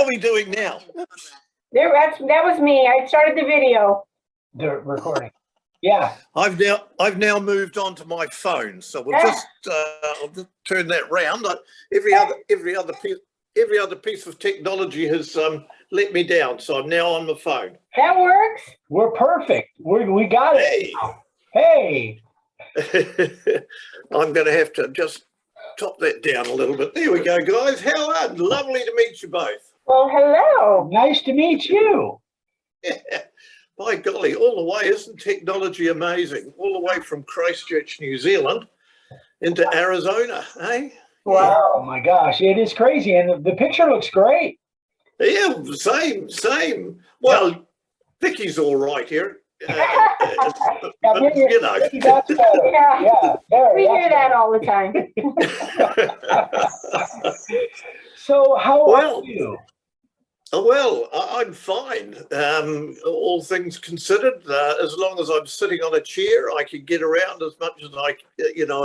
are we doing now? There, that was me. I started the video. The recording. Yeah. I've now moved on to my phone, so we'll just I'll just turn that round. Every other piece of technology has let me down, so I'm now on my phone. That works. We're perfect. We got it. Hey. Hey. I'm going to have to just top that down a little bit. There we go, guys. How are? Lovely to meet you both. Well, hello. Nice to meet you. Yeah. By golly, all the way, isn't technology amazing? All the way from Christchurch, New Zealand, into Arizona, eh? Wow. Oh my gosh, it is crazy, and the picture looks great. Yeah, same. Well, Vicky's all right here. But, you know. Yeah. We hear that all the time. So how are you? Well, I'm fine. All things considered, as long as I'm sitting on a chair, I can get around as much as I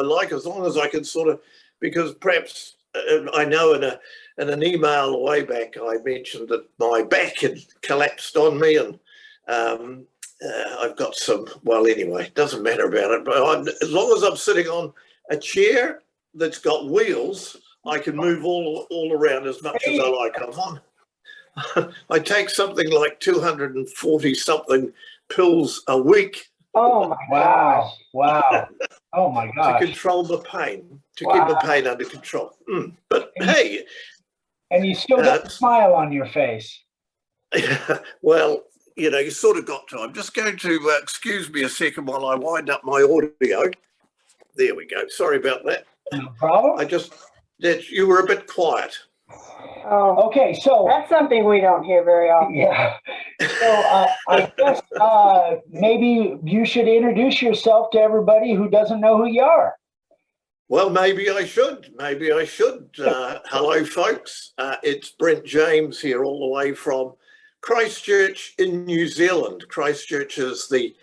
like, as long as I can sort of, because perhaps I know in an email a way back, I mentioned that my back had collapsed on me, and I've got some, well, anyway, it doesn't matter about it, but as long as I'm sitting on a chair that's got wheels, I can move all around as much as I like. I'm on. I take something like 240 something pills a week. Oh my gosh. Wow. Oh my gosh. To control the pain, keep the pain under control. But hey. And you still got a smile on your face. Well, you sort of got to. I'm just going to excuse me a second while I wind up my audio. There we go. Sorry about that. No problem. You were a bit quiet. Oh, okay. So that's something we don't hear very often. Yeah. So I guess maybe you should introduce yourself to everybody who doesn't know who you are. Well, maybe I should. Hello, folks. It's Brent James here, all the way from Christchurch in New Zealand. Christchurch is the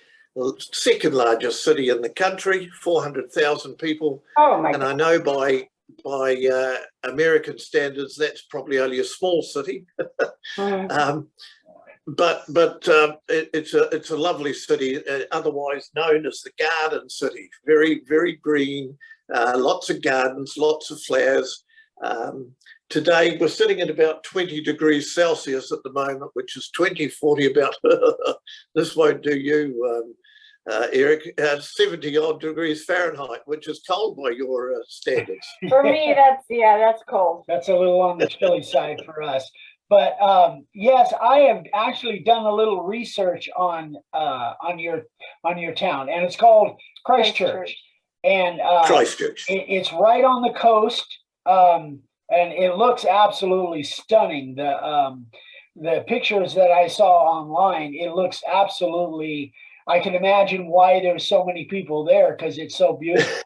second largest city in the country, 400,000 people. Oh my God. And I know by American standards, that's probably only a small city. But it's a lovely city, otherwise known as the Garden City. Very, very green, lots of gardens, lots of flowers. Today, we're sitting at about 20 degrees Celsius at the moment, which is 40 about, this won't do you, Eric, 70 odd degrees Fahrenheit, which is cold by your standards. For me, that's cold. That's a little on the chilly side for us. But yes, I have actually done a little research on your town, and it's called Christchurch. And Christchurch. It's right on the coast, and it looks absolutely stunning. The pictures that I saw online, it looks absolutely. I can imagine why there's so many people there, because it's so beautiful.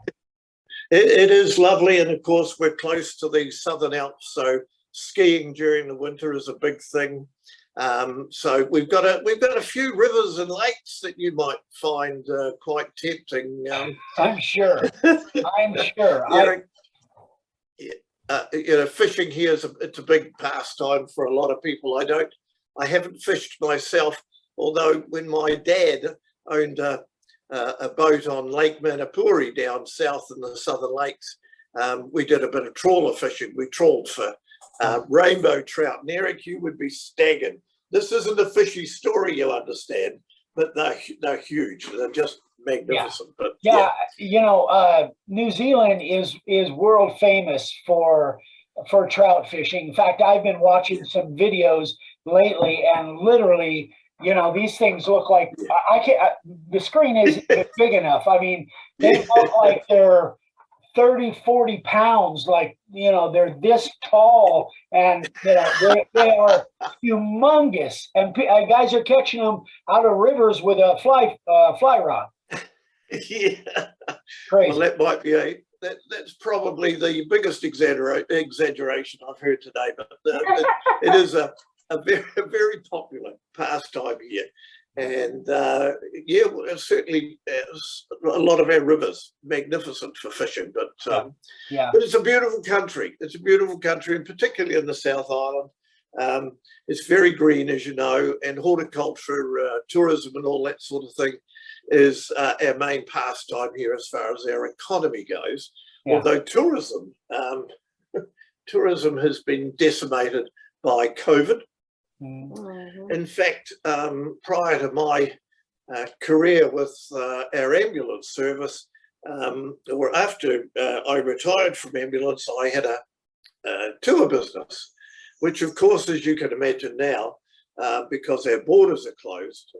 It is lovely, and of course we're close to the Southern Alps, so skiing during the winter is a big thing. So we've got a few rivers and lakes that you might find quite tempting. I'm sure. I'm sure. Fishing here it's a big pastime for a lot of people. I haven't fished myself, although when my dad owned a boat on Lake Manapuri down south in the Southern Lakes, we did a bit of trawler fishing. We trawled for rainbow trout. And Eric, you would be staggered. This isn't a fishy story, you understand, but they're huge. They're just magnificent. Yeah. But New Zealand is world famous for trout fishing. In fact, I've been watching some videos lately, and literally, these things look like the screen isn't big enough. I mean, they look like they're 30, 40 pounds, like, they're this tall, and they are humongous. And guys are catching them out of rivers with a fly rod. Yeah. Crazy. Well, that might be that's probably the biggest exaggeration I've heard today, but it is a very, very popular pastime here. And certainly a lot of our rivers magnificent for fishing, but it's a beautiful country. It's a beautiful country, and particularly in the South Island. It's very green, as you know, and horticulture, tourism and all that sort of thing is our main pastime here as far as our economy goes. Yeah. Although tourism has been decimated by COVID. Mm-hmm. In fact, prior to my career with our ambulance service, or after I retired from ambulance, I had a tour business, which of course, as you can imagine now, because our borders are closed,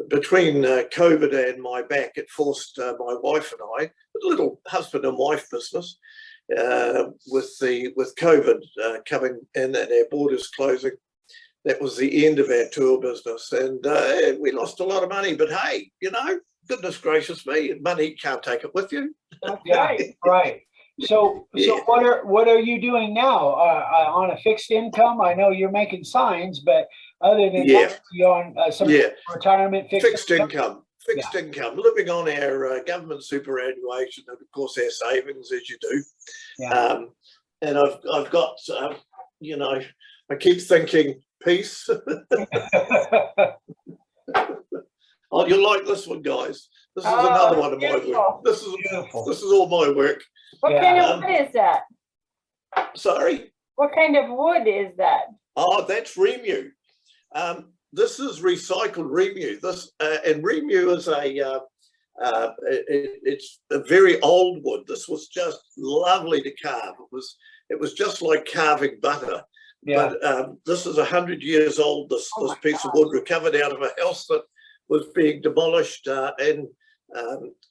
between COVID and my back, it forced my wife and I, a little husband and wife business, with COVID coming in and our borders closing. That was the end of our tour business, and we lost a lot of money. But hey, you know, goodness gracious me, money can't take it with you. Yeah, right. So what are you doing now on a fixed income? I know you're making signs, but other than that, you're on some retirement fixed income. Fixed income, living on our government superannuation and of course our savings, as you do. Yeah. And I've got, you know, I keep thinking peace. Oh, you'll like this one, guys. This is another one of my work. This is all my work. What kind of wood is that? Sorry? What kind of wood is that? Oh, that's Remu. This is recycled Remu. This and Remu is it's a very old wood. This was just lovely to carve. It was just like carving butter. Yeah. But this is 100 years old. This piece of wood recovered out of a house that was being demolished in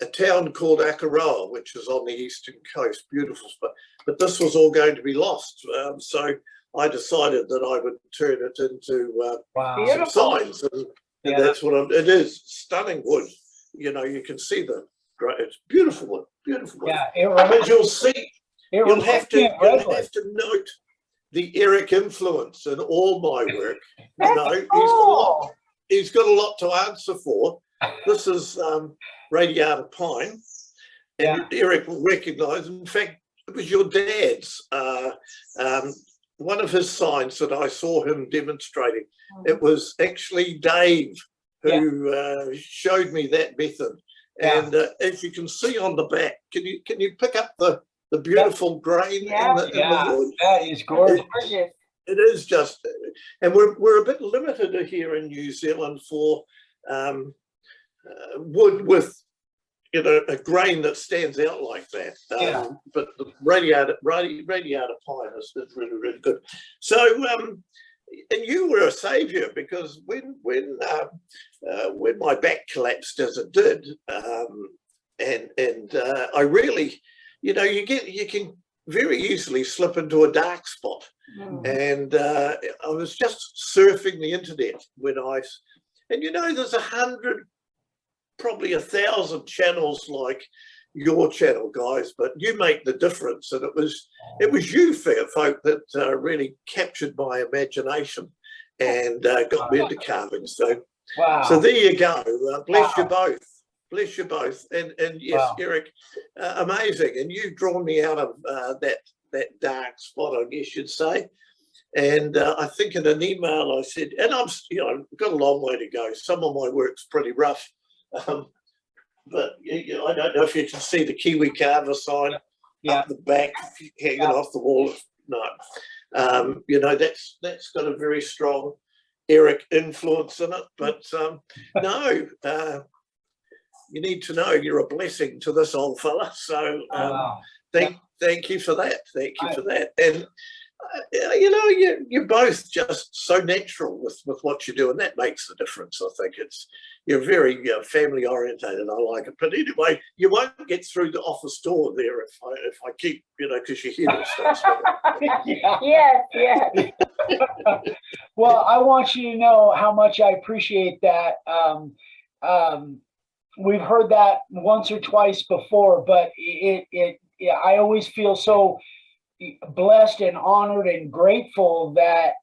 a town called Akaroa, which is on the eastern coast. Beautiful spot. But this was all going to be lost. So I decided that I would turn it into some signs, and that's what it is. Stunning wood. You know, you can see it's beautiful wood. Beautiful wood. Yeah, but you'll see. You'll have to note the Eric influence in all my work. You know, he's got a lot to answer for. This is radiata pine, and Eric will recognise. In fact, it was your dad's. One of his signs that I saw him demonstrating. It was actually Dave who showed me that method. And as you can see on the back, can you pick up the beautiful grain in the wood? That is gorgeous. It is just, and we're a bit limited here in New Zealand for wood with, you know, a grain that stands out like that. But the radiata pine is really, really good. So, and you were a saviour, because when my back collapsed as it did, and I really, you know, you can very easily slip into a dark spot. And I was just surfing the internet and you know, there's 100, probably 1,000 channels like your channel, guys, but you make the difference. And it was you, fair folk, that really captured my imagination and got me into carving. So, so there you go. Bless you both. Bless you both. And yes, Eric, amazing. And you've drawn me out of that dark spot, I guess you'd say. And I think in an email I said, and I've got a long way to go. Some of my work's pretty rough. But you know, I don't know if you can see the Kiwi Carver sign up the back hanging off the wall. No, you know, that's got a very strong Eric influence in it. But no, you need to know you're a blessing to this old fella. So thank you for that. Thank you for that. And you know, you're both just so natural with what you do, and that makes the difference. I think you're very family orientated. I like it. But anyway, you won't get through the office door there if I keep, you know, because your head starts. Yes. Well, I want you to know how much I appreciate that. We've heard that once or twice before, but I always feel so blessed and honored and grateful that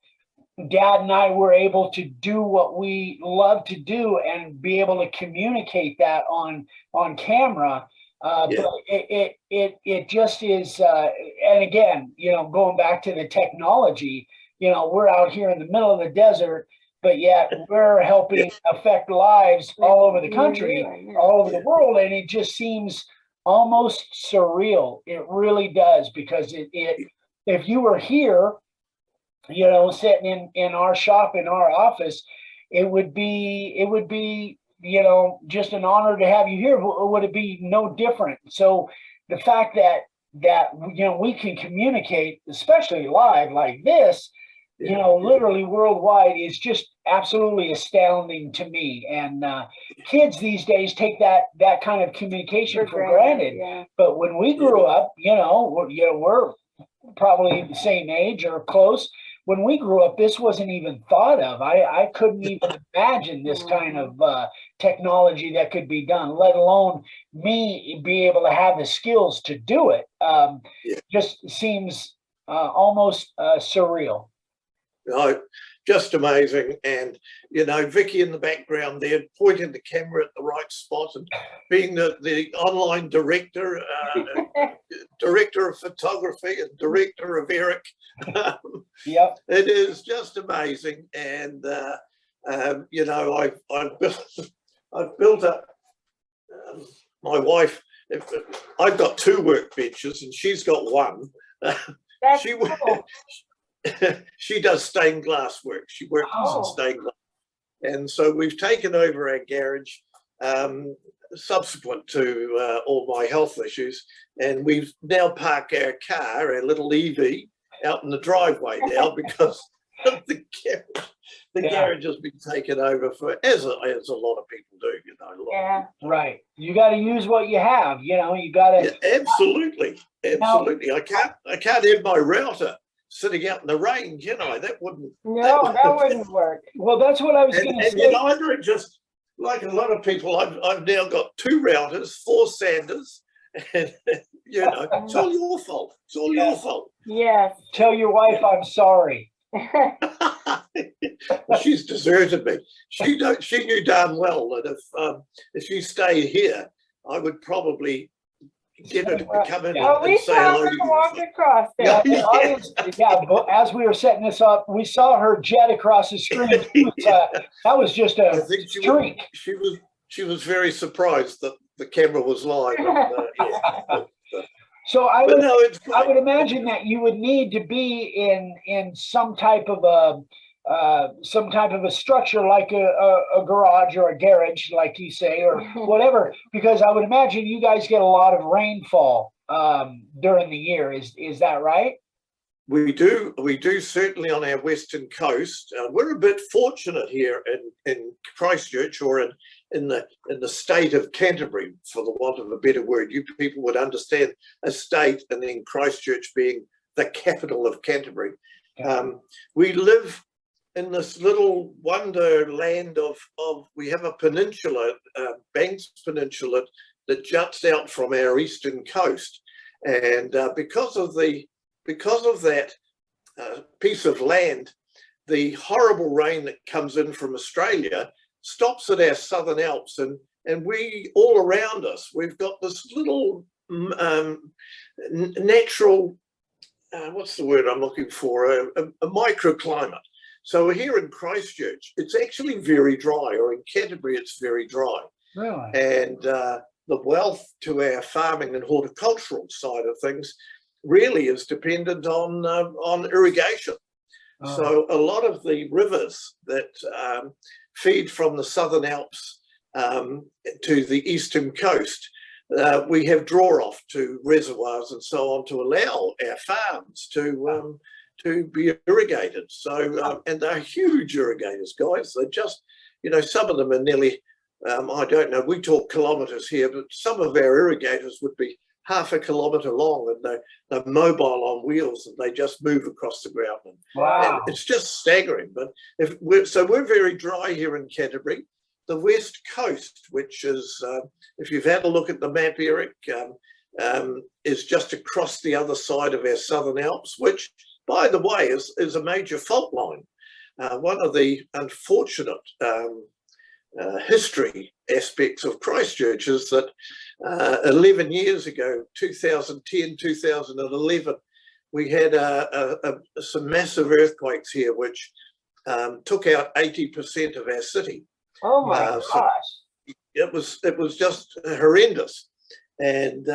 Dad and I were able to do what we love to do and be able to communicate that on camera. Yeah. But it just is, and again, going back to the technology, we're out here in the middle of the desert, but yet we're helping affect lives all over the country, all over the world, and it just seems almost surreal. It really does, because if you were here, sitting in our shop, in our office, it would be just an honor to have you here. Would it be no different? So the fact that we can communicate, especially live like this, literally worldwide, is just absolutely astounding to me. And kids these days take that kind of communication for granted. Yeah. But when we grew up, we're probably the same age or close. When we grew up, this wasn't even thought of. I couldn't even imagine this kind of technology that could be done, let alone me be able to have the skills to do it. Just seems almost surreal. Just amazing. And Vicky in the background there, pointing the camera at the right spot, and being the online director, director of photography and director of Eric. Yep. It is just amazing. And I've built up my wife. I've got 2 workbenches and she's got 1. That's cool. She does stained glass work. She works in stained glass. And so we've taken over our garage subsequent to all my health issues. And we've now parked our car, our little EV, out in the driveway now, because the garage has been taken over as a lot of people do, Right. You got to use what you have, you got to. Yeah, absolutely. I can't have my router sitting out in the rain, that wouldn't. That wouldn't work. Well, that's what I was going to say. Either just like a lot of people, I've now got 2 routers, 4 sanders, and it's all your fault. It's all your fault. Yes. Tell your wife I'm sorry. Well, she's deserted me. She knew darn well that if she stayed here, I would probably get her to come in and say hello to you. Walk across there. But as we were setting this up, we saw her jet across the screen. That was just a streak. She was very surprised that the camera was live. So I would imagine that you would need to be in some type of a structure, like a garage or a garage, like you say, or whatever, because I would imagine you guys get a lot of rainfall during the year. Is that right? We do certainly on our western coast. We're a bit fortunate here in Christchurch, or in the state of Canterbury, for the want of a better word. You people would understand a state, and then Christchurch being the capital of Canterbury. We live in this little wonderland of we have a peninsula, Banks Peninsula, that juts out from our eastern coast, and because of that piece of land, the horrible rain that comes in from Australia stops at our southern Alps, and we all around us, we've got this little natural, what's the word I'm looking for, a microclimate. So here in Christchurch, it's actually very dry, or in Canterbury, it's very dry. Really? And the wealth to our farming and horticultural side of things really is dependent on irrigation. So a lot of the rivers that feed from the Southern Alps to the eastern coast, we have draw off to reservoirs and so on to allow our farms to be irrigated. So and they're huge irrigators, guys. They're just, some of them are nearly, I don't know, we talk kilometres here, but some of our irrigators would be half a kilometre long, and they're mobile on wheels, and they just move across the ground. Wow. And it's just staggering. But we're very dry here in Canterbury. The west coast, which is, if you've had a look at the map, Eric, is just across the other side of our Southern Alps, which, by the way, is a major fault line. One of the unfortunate history aspects of Christchurch is that 11 years ago, 2010, 2011, we had some massive earthquakes here, which took out 80% of our city. Oh my gosh. So it was just horrendous, and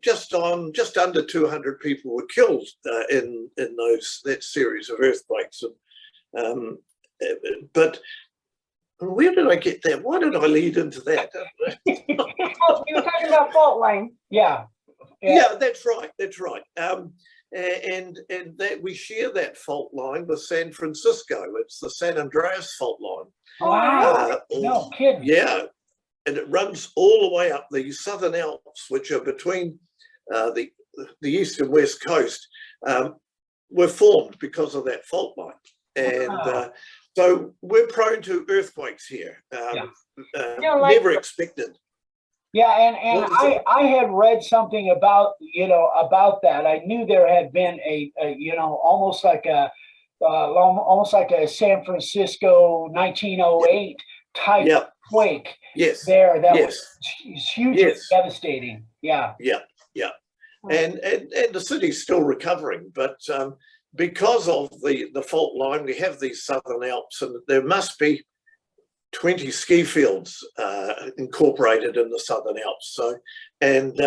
just under 200 people were killed in that series of earthquakes. And, but where did I get that? Why did I lead into that? Oh, you were talking about fault line. Yeah. Yeah, that's right. That's right. And that we share that fault line with San Francisco. It's the San Andreas fault line. Wow. No kidding. Yeah, and it runs all the way up the Southern Alps, which are between the east and west coast, were formed because of that fault line. And so we're prone to earthquakes here. Never expected. Yeah, and I had read something about that. I knew there had been a almost like a San Francisco 1908 type quake. Yes. There that was huge and devastating. Yeah. Yeah. Yeah. And the city's still recovering, but because of the fault line, we have these Southern Alps, and there must be 20 ski fields incorporated in the Southern Alps. So, and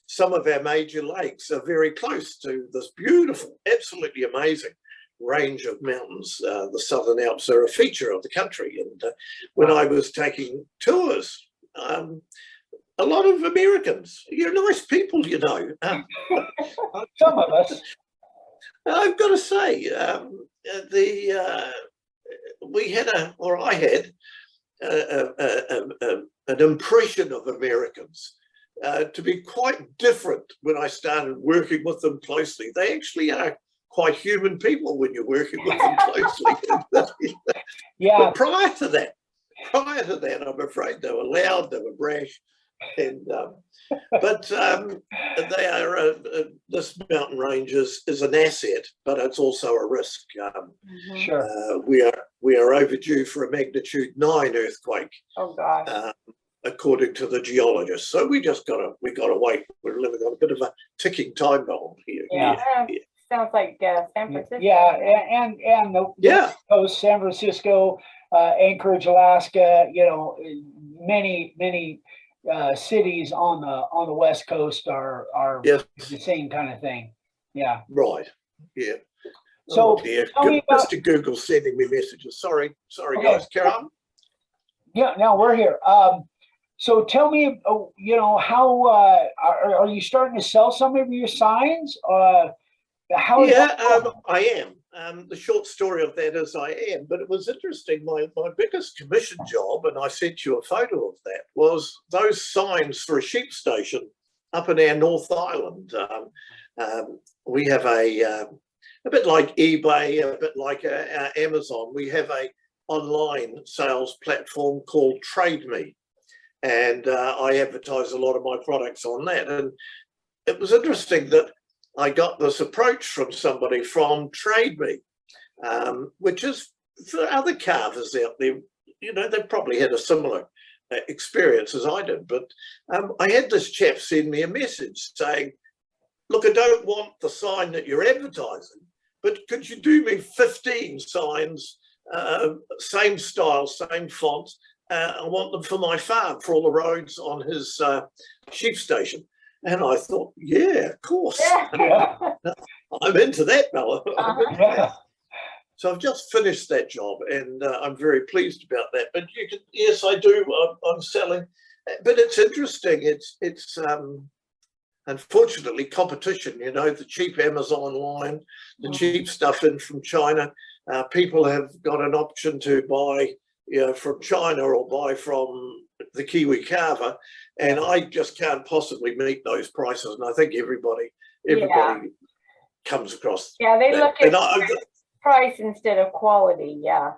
some of our major lakes are very close to this beautiful, absolutely amazing range of mountains. The Southern Alps are a feature of the country. And when I was taking tours, a lot of Americans, you're nice people, Some of us. I've got to say, I had an impression of Americans to be quite different when I started working with them closely. They actually are quite human people when you're working with them closely. Yeah. But prior to that, I'm afraid they were loud, they were brash, and but they are this mountain range is an asset, but it's also a risk. Sure. We are overdue for a magnitude 9 earthquake. Oh gosh. According to the geologists. So we gotta wait. We're living on a bit of a ticking time bomb here. Yeah. Sounds like San Francisco. Yeah, and the coast, San Francisco, Anchorage, Alaska. Many cities on the West Coast are the same kind of thing. Yeah. Right. Yeah. So Mr. Google sending me messages. Sorry, guys. Carry on. Yeah. No, we're here. So tell me, how are you starting to sell some of your signs? I am. The short story of that is I am, but it was interesting. My biggest commission job, and I sent you a photo of that, was those signs for a sheep station up in our North Island. We have a bit like eBay, a bit like Amazon. We have a online sales platform called Trade Me, and I advertise a lot of my products on that. And it was interesting that I got this approach from somebody from Trade Me, which is for other carvers out there. They probably had a similar experience as I did. But I had this chap send me a message saying, look, I don't want the sign that you're advertising, but could you do me 15 signs, same style, same font? I want them for my farm, for all the roads on his sheep station. And I thought, yeah, of course. Yeah. I'm into that, Bella. Yeah. So I've just finished that job, and I'm very pleased about that. But yes, I do. I'm selling, but it's interesting. It's unfortunately competition. The cheap Amazon line, the cheap stuff in from China. People have got an option to buy, from China or buy from the Kiwi carver, and I just can't possibly meet those prices. And I think everybody comes across. Yeah, they look at price instead of quality. Yeah.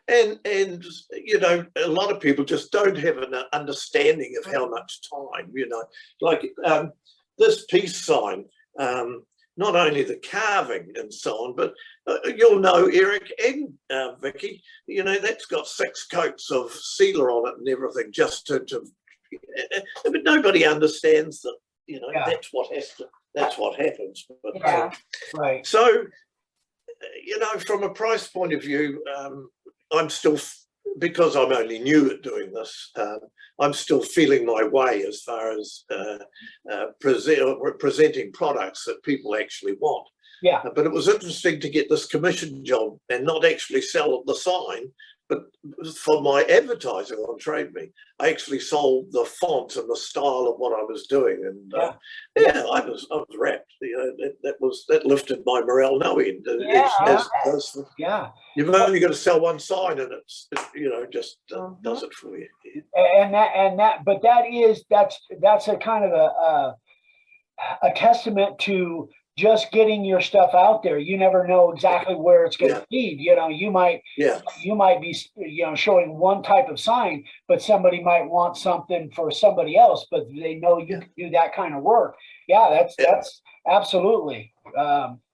And a lot of people just don't have an understanding of how much time. Like this peace sign not only the carving and so on, but you'll know, Eric and Vicky, you know, that's got 6 coats of sealer on it and everything, just to but nobody understands that, you know, that's what happens. But, Yeah. Right. So, you know, from a price point of view, I'm still, because I'm only new at doing this, I'm still feeling my way as far as presenting products that people actually want. Yeah. But it was interesting to get this commission job and not actually sell the sign, but for my advertising on Trade Me, I actually sold the font and the style of what I was doing, and I was wrapped. You know, that lifted my morale no end. Yeah. You've only got to sell one sign, and it's you know, just does it for you. But that's a kind of a testament to just getting your stuff out there. You never know exactly where it's going to lead. You know, you might be, you know, showing one type of sign, but somebody might want something for somebody else, but they know you can do that kind of work. Yeah, that's absolutely.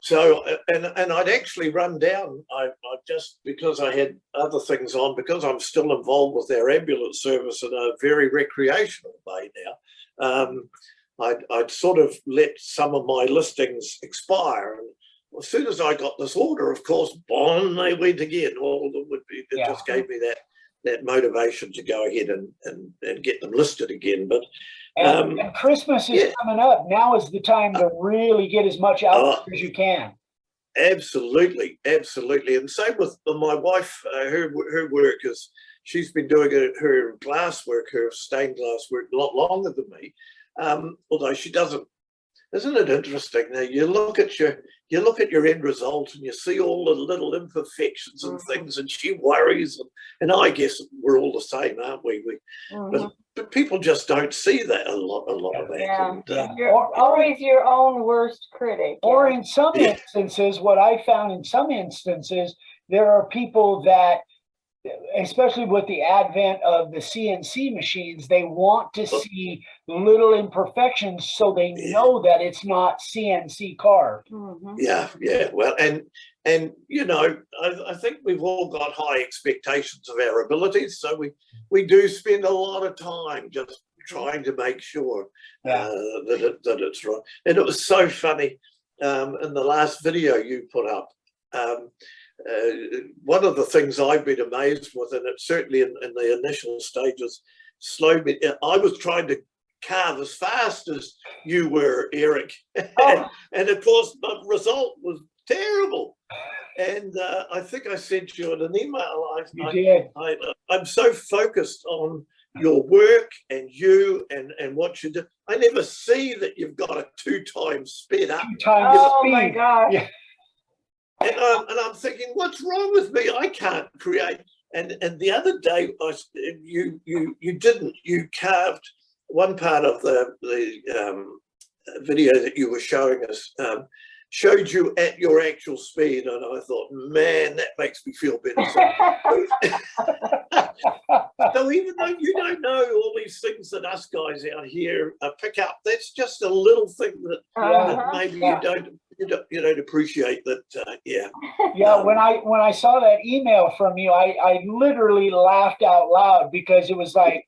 So, and I'd actually run down, I just, because I had other things on, because I'm still involved with our ambulance service in a very recreational way now, I'd sort of let some of my listings expire. And as soon as I got this order, of course, boom, they went again. All of them would be, it just gave me that motivation to go ahead and get them listed again. But and Christmas is coming up. Now is the time to really get as much out as you can. Absolutely, absolutely. And same with my wife, her work is, she's been doing her glass work, her stained glass work a lot longer than me. Although she doesn't, isn't it interesting? Now you look at your end result and you see all the little imperfections and things, and she worries, and I guess we're all the same, aren't we? But people just don't see that a lot of that. Yeah. And, You're always your own worst critic. Or in some instances, what I found in some instances, there are people that, especially with the advent of the CNC machines, they want to see little imperfections so they know that it's not CNC carved. Yeah. Well, and you know, I think we've all got high expectations of our abilities, so we do spend a lot of time just trying to make sure that it's right. And it was so funny in the last video you put up. One of the things I've been amazed with, and it's certainly in the initial stages, slowed me. I was trying to carve as fast as you were, Eric, and of course the result was terrible. And I think I sent you an email. You did. I'm so focused on your work and you and what you do. I never see that you've got a 2 times sped up. 2 times speed. My gosh. Yeah. And I'm thinking, what's wrong with me? I can't create. And the other day, you carved one part of the video that you were showing us, showed you at your actual speed, and I thought, man, that makes me feel better. So even though you don't know all these things that us guys out here pick up, that's just a little thing that maybe you don't appreciate. That when I saw that email from you, I literally laughed out loud, because it was like,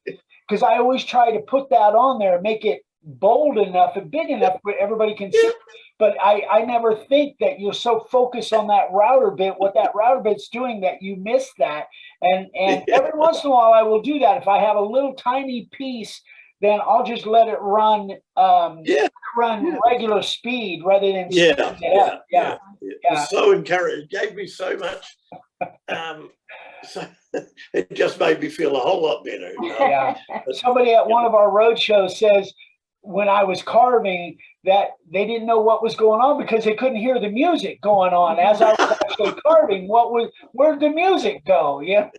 because I always try to put that on there, make it bold enough and big enough where everybody can see. But I never think that you're so focused on that router bit, what that router bit's doing, that you miss that. And every once in a while I will do that. If I have a little tiny piece, then I'll just let it run regular speed rather than speed it up. It's so encouraging. It gave me so much. So it just made me feel a whole lot better. Somebody at one of our road shows says, when I was carving, that they didn't know what was going on because they couldn't hear the music going on as I was actually carving. Where'd the music go? Yeah.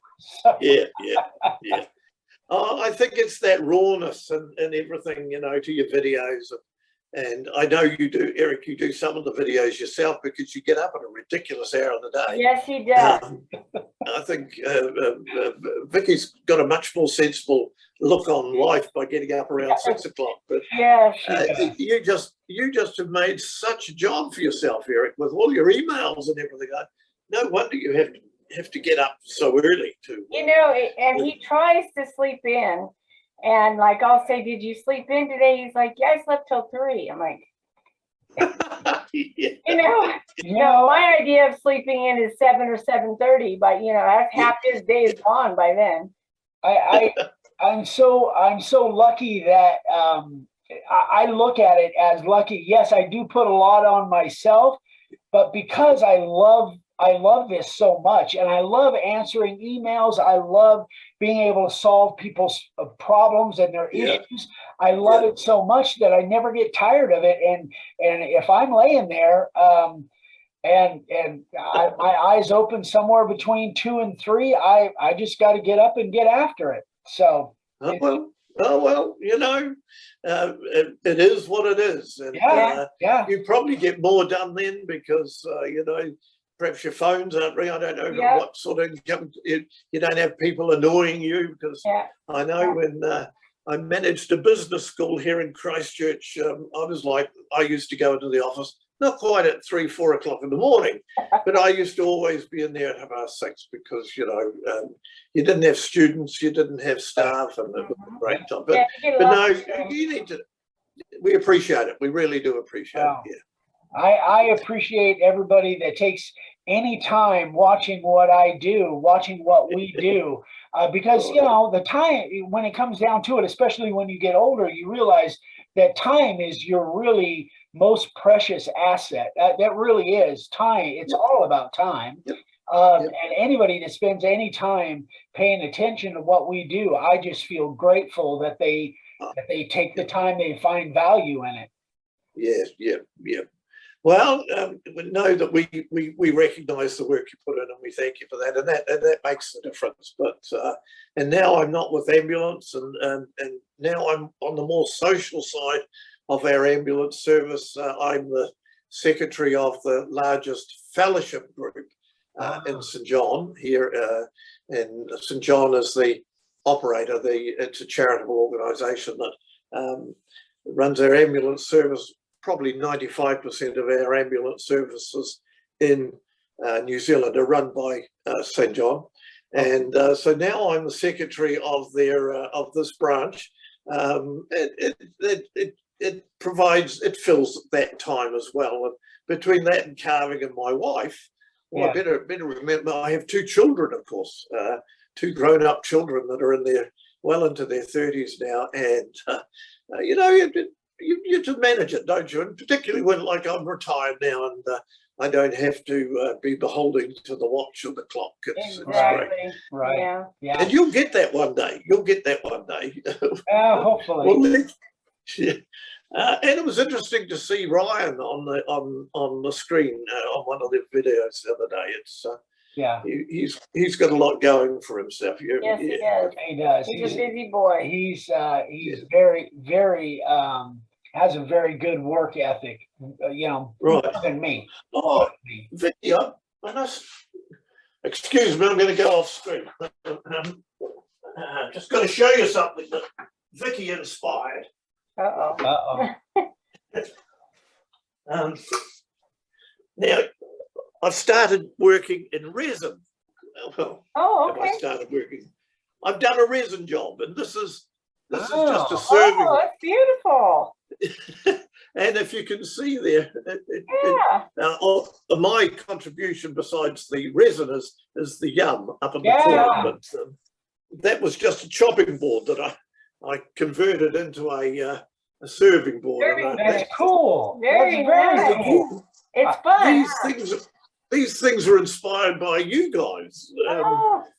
I think it's that rawness and everything, you know, to your videos. And I know you do, Eric, you do some of the videos yourself because you get up at a ridiculous hour of the day. Yes, he does. I think Vicky's got a much more sensible look on life by getting up around 6 o'clock. But Yes. you just have made such a job for yourself, Eric, with all your emails and everything. No wonder you have to get up so early to. You know, and he tries to sleep in. And like, I'll say, did you sleep in today? He's like, yeah, I slept till 3. I'm like, Yeah. you know, my idea of sleeping in is 7 or 7:30, but you know, that's half his day is gone by then. I'm so lucky that I look at it as lucky. Yes, I do put a lot on myself, but because I love this so much, and I love answering emails. I love being able to solve people's problems and their issues. I love it so much that I never get tired of it. And if I'm laying there, my eyes open somewhere between 2 and 3, I just got to get up and get after it. So. Well, you know, it is what it is. And you probably get more done then because, you know, perhaps your phones aren't ringing. I don't know what sort of, you don't have people annoying you because I know when I managed a business school here in Christchurch, I used to go into the office, not quite at 3, 4 o'clock in the morning, but I used to always be in there at 6:30 because, you know, you didn't have students, you didn't have staff, and it was a great time. But no, you need to, we appreciate it. We really do appreciate it. Yeah. I appreciate everybody that takes any time watching what I do, watching what we do, because, you know, the time, when it comes down to it, especially when you get older, you realize that time is your really most precious asset. That really is time. It's all about time. And anybody that spends any time paying attention to what we do, I just feel grateful that they take the time, they find value in it. Yes, yeah. Well, we know that we recognise the work you put in, and we thank you for that, and that makes the difference. But and now I'm not with ambulance, and now I'm on the more social side of our ambulance service. I'm the secretary of the largest fellowship group in St John here, and St John is the operator. It's a charitable organisation that runs our ambulance service. Probably 95% of our ambulance services in New Zealand are run by St John, and so now I'm the secretary of this branch. It fills that time as well. And between that and carving and my wife, well, I better remember I have 2 children, of course, 2 grown-up children that are well into their 30s now, and you know. You just manage it, don't you? And particularly when, like, I'm retired now and I don't have to be beholden to the watch or the clock. It's great. Right. Yeah. And you'll get that one day. Hopefully. And it was interesting to see Ryan on the screen on one of the videos the other day. It's he's got a lot going for himself. Yes, he does. He does. He's a busy boy. He's very, very has a very good work ethic. You know, more than me. Oh, Vicky, excuse me, I'm going to go off screen. Just going to show you something that Vicky inspired. Now, I've started working in resin. Well, okay. I've done a resin job, and this is just a serving. Oh, that's beautiful. And if you can see there, my contribution besides the resin is the yum up in the corner. But that was just a chopping board that I converted into a serving board. That's cool. Very cool. It's fun. These things are inspired by you guys.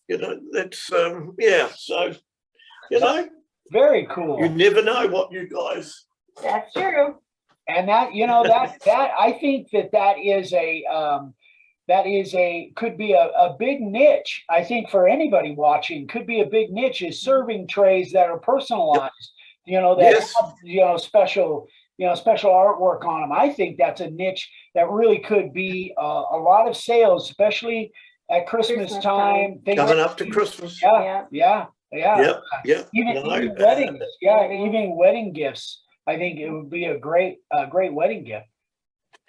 You know, that's so you know, very cool. You never know what you guys. That's true. And that, you know, that I think that could be a big niche. I think for anybody watching, could be a big niche, is serving trays that are personalized. You know, that have, you know, special special artwork on them. I think that's a niche that really could be a lot of sales, especially at Christmas time. Coming up to Christmas. Yeah. Even No, weddings. Even wedding gifts. I think it would be a great wedding gift.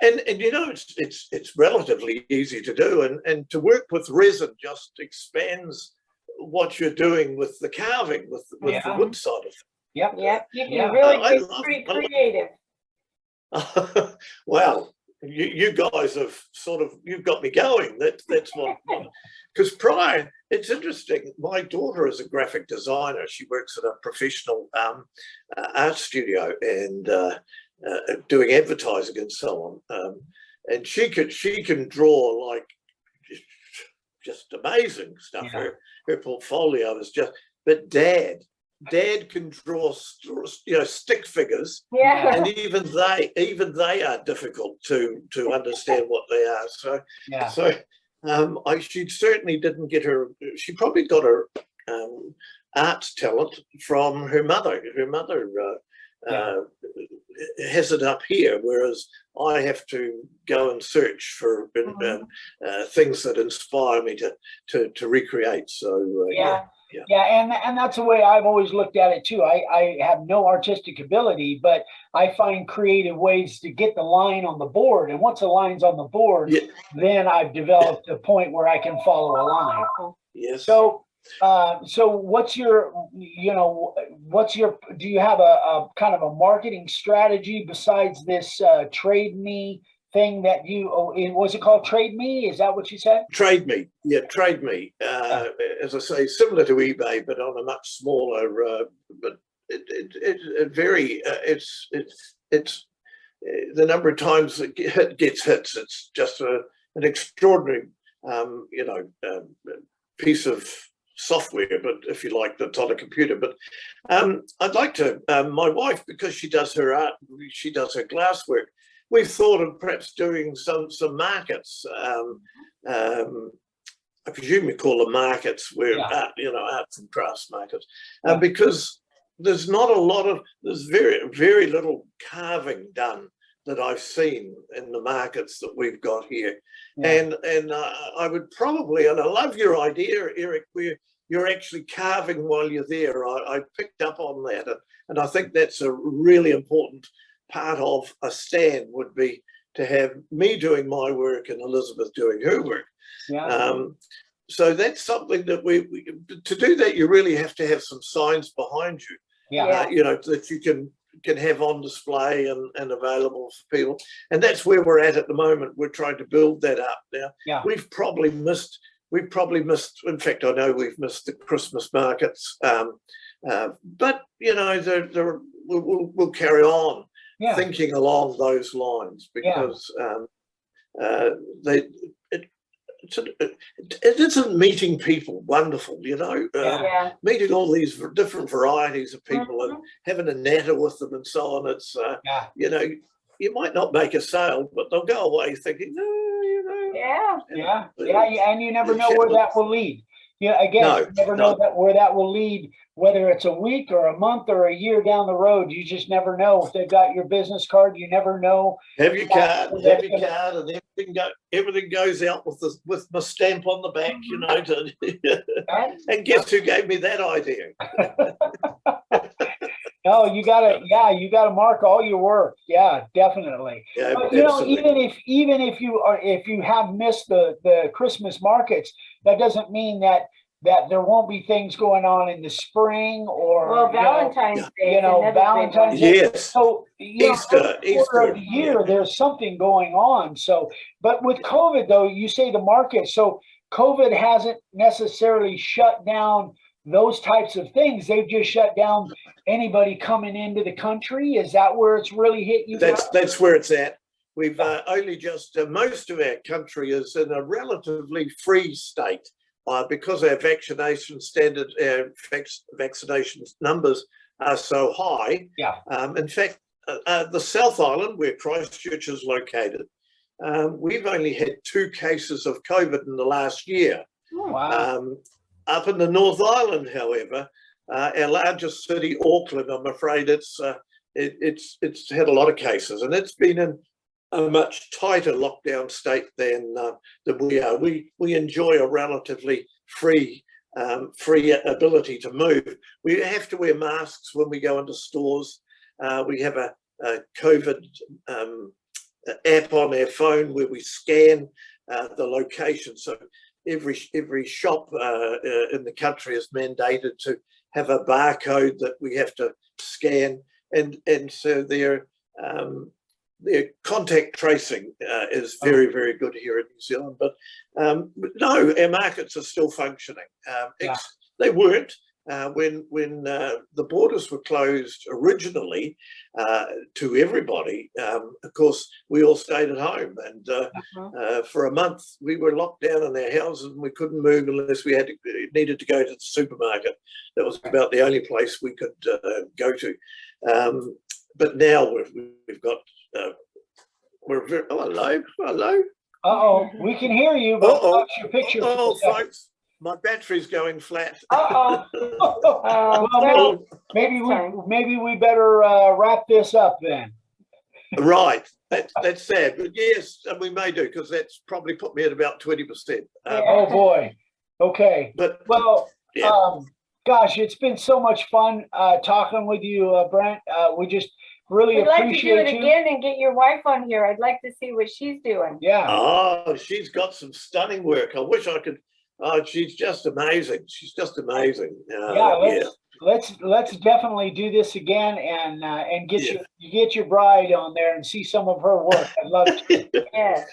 And it's relatively easy to do, and to work with resin just expands what you're doing with the carving, with the wood side of it. You can really get pretty creative. Well, you guys have you've got me going. That's what, because prior, it's interesting. My daughter is a graphic designer. She works at a professional art studio and doing advertising and so on. And she can draw like just amazing stuff. Her portfolio is just. But Dad can draw, stick figures, and even they are difficult to understand what they are. She certainly didn't get her. She probably got her art talent from her mother. Her mother has it up here, whereas I have to go and search for things that inspire me to recreate. So and that's the way I've always looked at it too. I have no artistic ability, but I find creative ways to get the line on the board. And once the line's on the board, then I've developed a point where I can follow a line. Yes. So what's your, do you have a kind of a marketing strategy besides this Trade Me thing that was it called Trade Me? Is that what you said? Trade Me. Yeah, Trade Me. As I say, similar to eBay, but on a much smaller, but it's the number of times it gets hits. It's just an extraordinary, piece of software, but if you like, that's on a computer. But I'd like to, my wife, because she does her art, she does her glasswork, we've thought of perhaps doing some markets. I presume you call them markets, where arts and crafts markets, because there's very, very little carving done that I've seen in the markets that we've got here. And I would probably, and I love your idea, Eric, where you're actually carving while you're there. I picked up on that, and I think that's a really important part of a stand, would be to have me doing my work and Elizabeth doing her work. So that's something that to do that, you really have to have some signs behind you, that you can have on display and available for people. And that's where we're at the moment. We're trying to build that up now. We've probably missed, in fact, I know we've missed the Christmas markets, but we'll carry on thinking along those lines, because it isn't meeting people wonderful, meeting all these different varieties of people and having a natter with them and so on. It's you might not make a sale, but they'll go away thinking, and you never know where that will lead. You never know where that will lead, whether it's a week or a month or a year down the road. You just never know. If they've got your business card, you never know. Have your card, and everything goes out with my stamp on the back, and guess who gave me that idea? No, you gotta mark all your work. Yeah, definitely. Yeah, but, even if you have missed the Christmas markets, that doesn't mean that there won't be things going on in the spring or Valentine's Day. Valentine's Day. Yes. So Easter of the year, there's something going on. So, but with COVID though, you say the market. So COVID hasn't necessarily shut down those types of things. They've just shut down anybody coming into the country. Is that where it's really hit you? That's where it's at. We've only just, most of our country is in a relatively free state because our vaccination standard, our vaccination numbers are so high. In fact, the South Island, where Christchurch is located, we've only had 2 cases of COVID in the last year. Up in the North Island, however, our largest city, Auckland, I'm afraid it's it's had a lot of cases, and it's been in a much tighter lockdown state than we are. We enjoy a relatively free ability to move. We have to wear masks when we go into stores. We have a COVID app on our phone where we scan the location. So every shop in the country is mandated to have a barcode that we have to scan, and so their contact tracing is very, very good here in New Zealand. But no, our markets are still functioning. They weren't when the borders were closed originally to everybody. Of course, we all stayed at home, and for a month we were locked down in our houses, and we couldn't move unless we needed to go to the supermarket. That was about the only place we could go to. But now we've got. Hello. We can hear you. But your picture. Folks, my battery's going flat. Well, maybe we better wrap this up then. Right. That's sad, but yes, and we may do, because that's probably put me at about 20%. Oh boy. Okay. But gosh, it's been so much fun talking with you, Brent. We just really appreciate you. We'd like to do it again and get your wife on here. I'd like to see what she's doing. Yeah. Oh, she's got some stunning work. I wish I could. Oh, she's just amazing. She's just amazing. Let's definitely do this again and get your bride on there and see some of her work. I'd love to. Yes.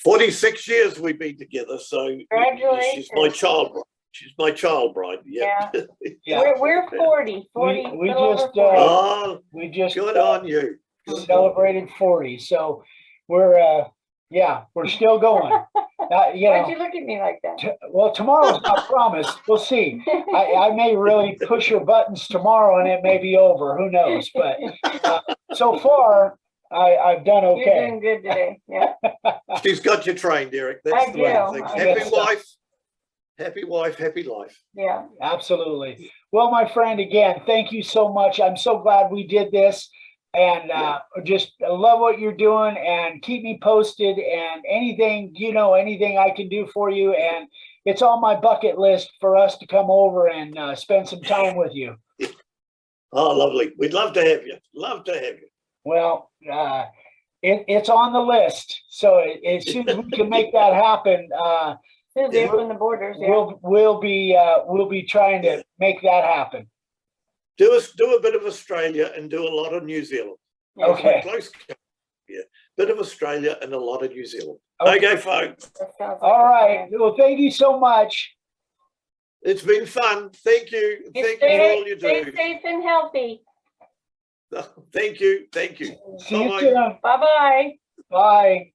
46 years we've been together, so Congratulations. she's my child bride. She's my child bride. Yeah. We're 40. We just good on you. Celebrated 40, so we're still going. Why'd you look at me like that? Well, tomorrow's not promised. We'll see. I may really push your buttons tomorrow, and it may be over. Who knows? But so far, I've done okay. You're doing good today. Yeah. She's got you trained, Eric. That's the main thing. Happy wife, happy life. Yeah. Absolutely. Well, my friend, again, thank you so much. I'm so glad we did this. And just love what you're doing, and keep me posted, and anything I can do for you. And it's on my bucket list for us to come over and spend some time with you. Oh, lovely. We'd love to have you. Love to have you. Well, it's on the list. So as soon as we can make that happen, they open the borders. Yeah. We'll be trying to make that happen. Do a bit of Australia and do a lot of New Zealand. Okay. Close. Yeah. Bit of Australia and a lot of New Zealand. Okay, folks. All right. Well, thank you so much. It's been fun. Thank you. Thank you for all you do. Stay safe and healthy. Thank you. See you soon. Bye-bye. Bye.